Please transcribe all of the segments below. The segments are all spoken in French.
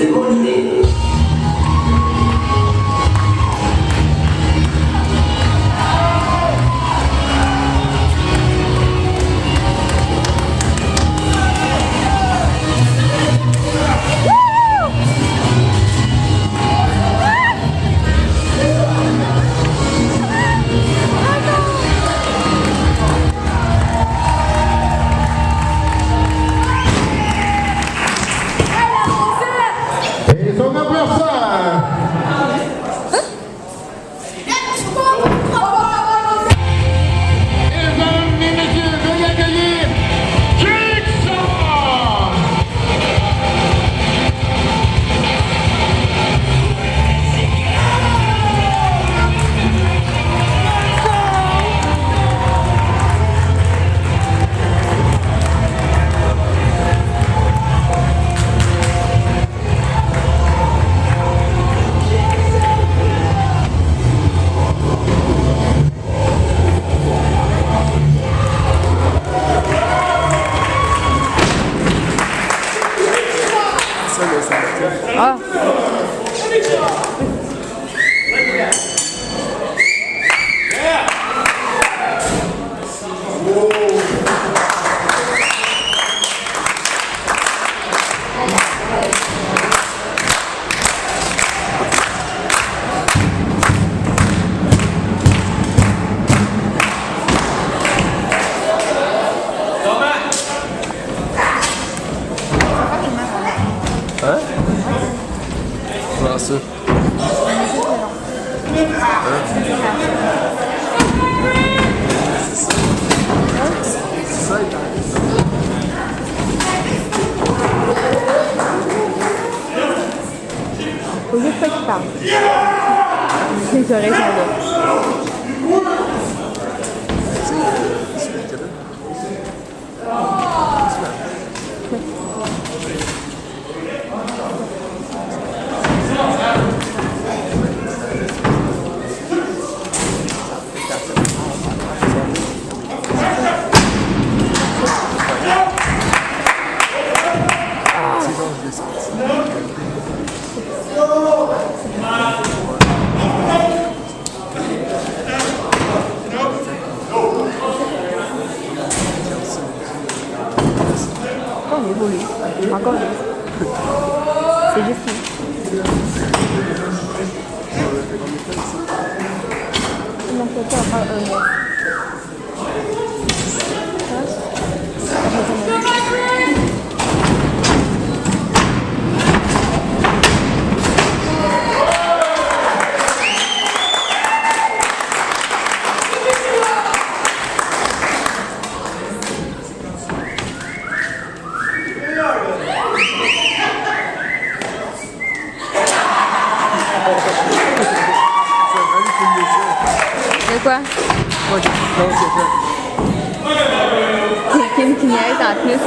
c'est mon idée. Ah. Hein? Comment ça? C'est ça, il Faut juste pas qu'il parle. Les oreilles sont là. On évolue. Encore juste. C'est juste lui. Il m'en fait pas un mois. De quoi? Kim qui niaise en plus.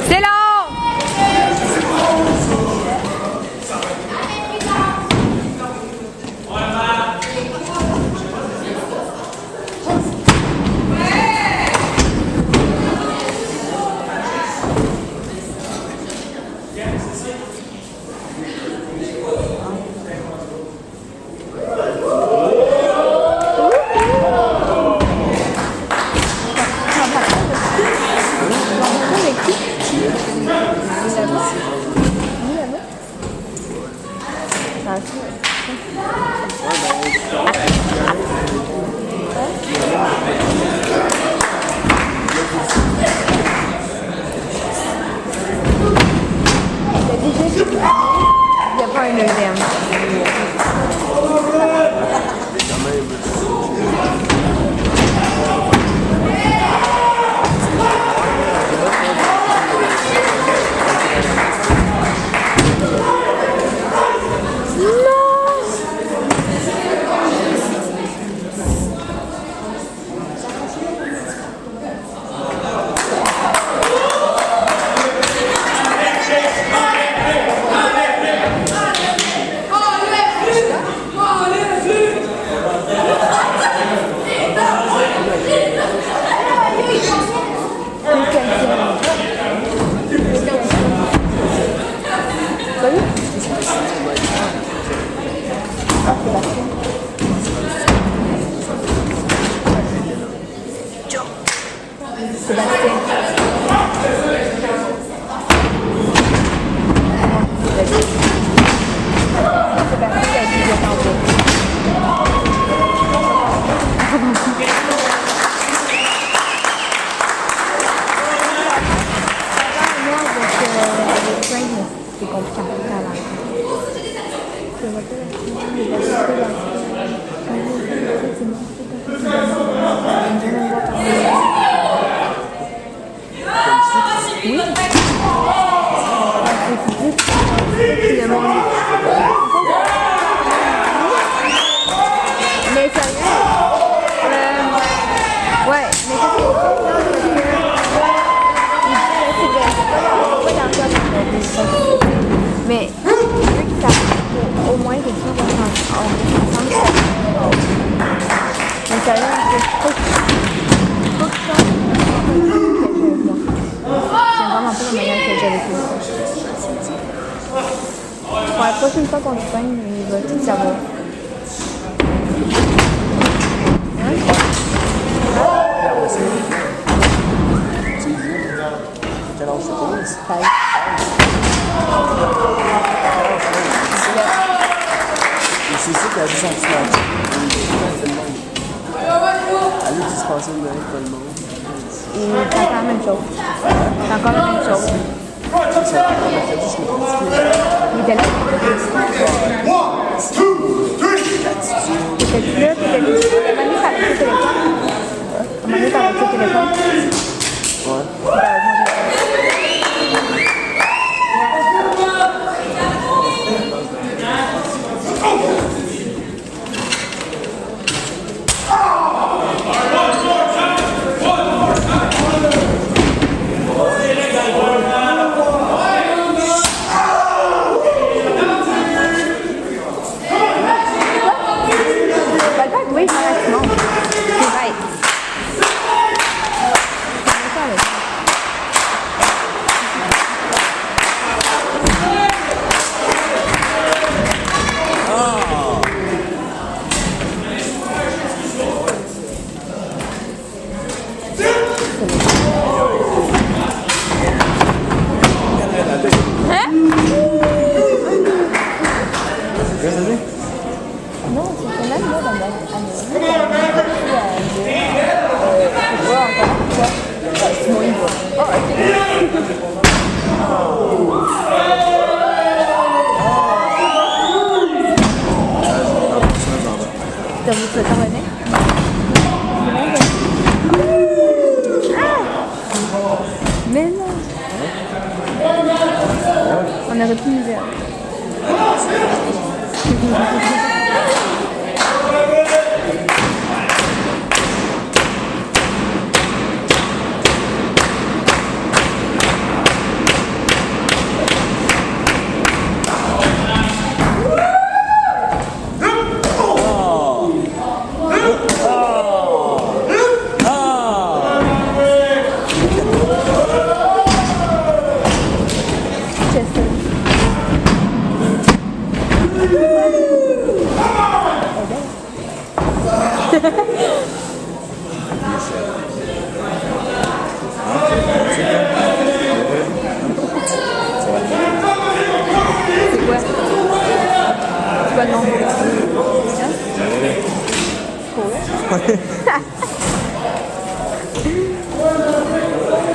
C'est long! Il n'y a pas un deuxième. c'est compliqué à faire là. Oui. Mais sérieux? Ouais, mais mais vu que ça au moins quelque chose mais sérieux, faut que j'aime vraiment pas la manière que j'ai avec lui. Pour la prochaine fois qu'on se pogne, il va tout savoir. Quel âge c'est? C'est ça qui a dit son petit match. Elle a dit se passer une année pas le monde. Et c'est encore la même chose. C'est encore la même chose. Il était là. T'étais-tu là? T'étais-tu là? À un moment donné, t'avais le téléphone? À un moment donné, t'avais le téléphone? Ouais. Oui, c'est vrai. Mais non. On aurait pu nous dire.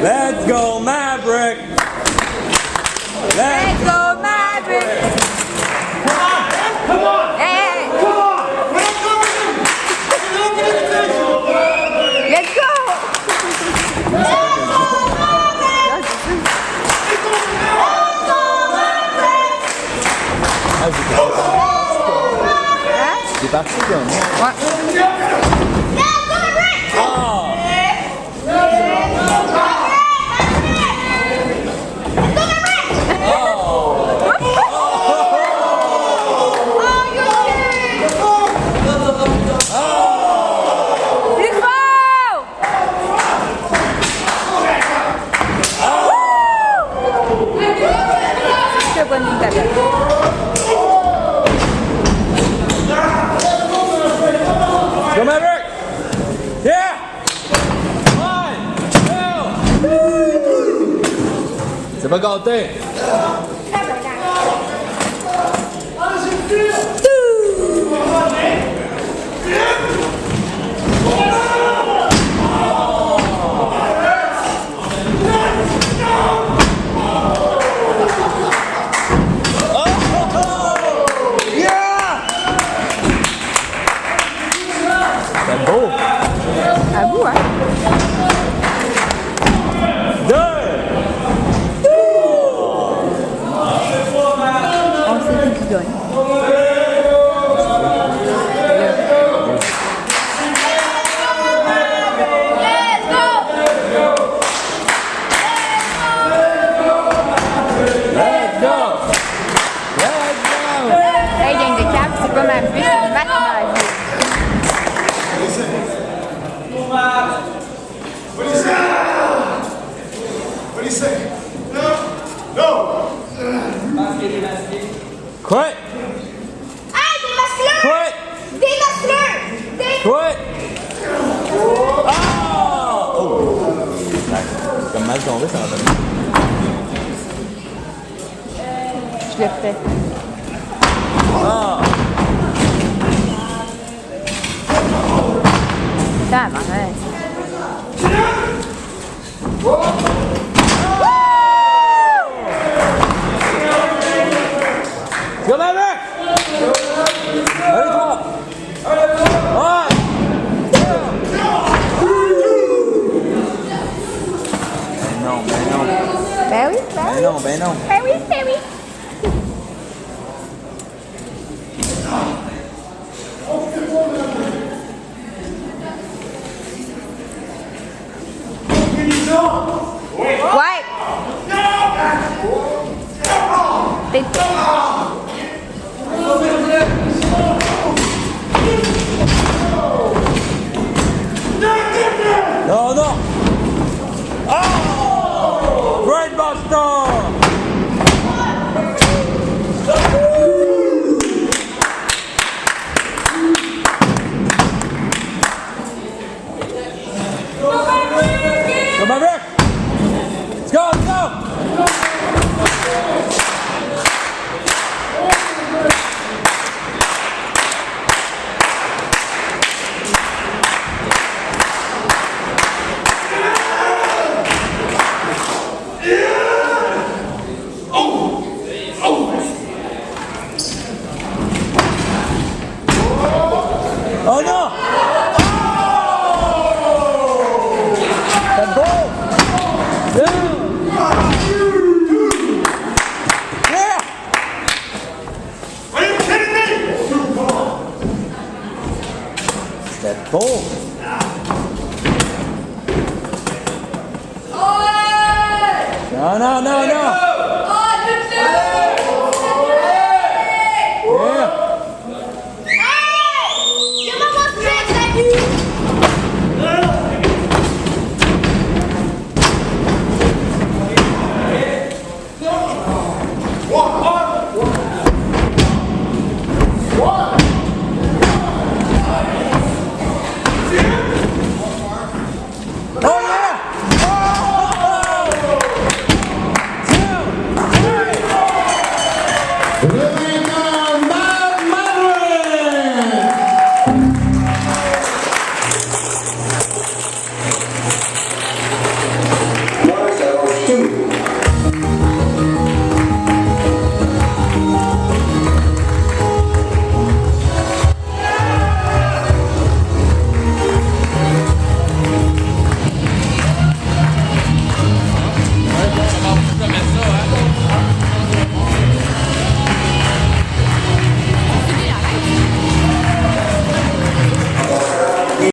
Let's go Maverick! Let's go Maverick! Come on! Come on! Hey! Come on! Let's go! Let's go! Il est parti comme moi. Ouais. Go Maverick! Yeah! 1, 2! C'est pas gâté! Quoi? Ah, des masculins! Quoi? Des masculins! Des... Quoi? Ah! Oh! C'est comme mal tombé, ça va donner. Je le fais. Ah! Tabarnak. Go Maverick! Allez, toi! Ouais! Ben non, ben non. Ben oui, ben Ben oui. non, ben non. Ben oui, ben oui. Ouais. Peut-être pas. Non, non! Oh! Great Buster! Go Maverick! Let's go, let's go! Oh non! C'est beau! Yeah! Are you kidding me? C'était beau! Non, non, non, non! Oh, lutteur!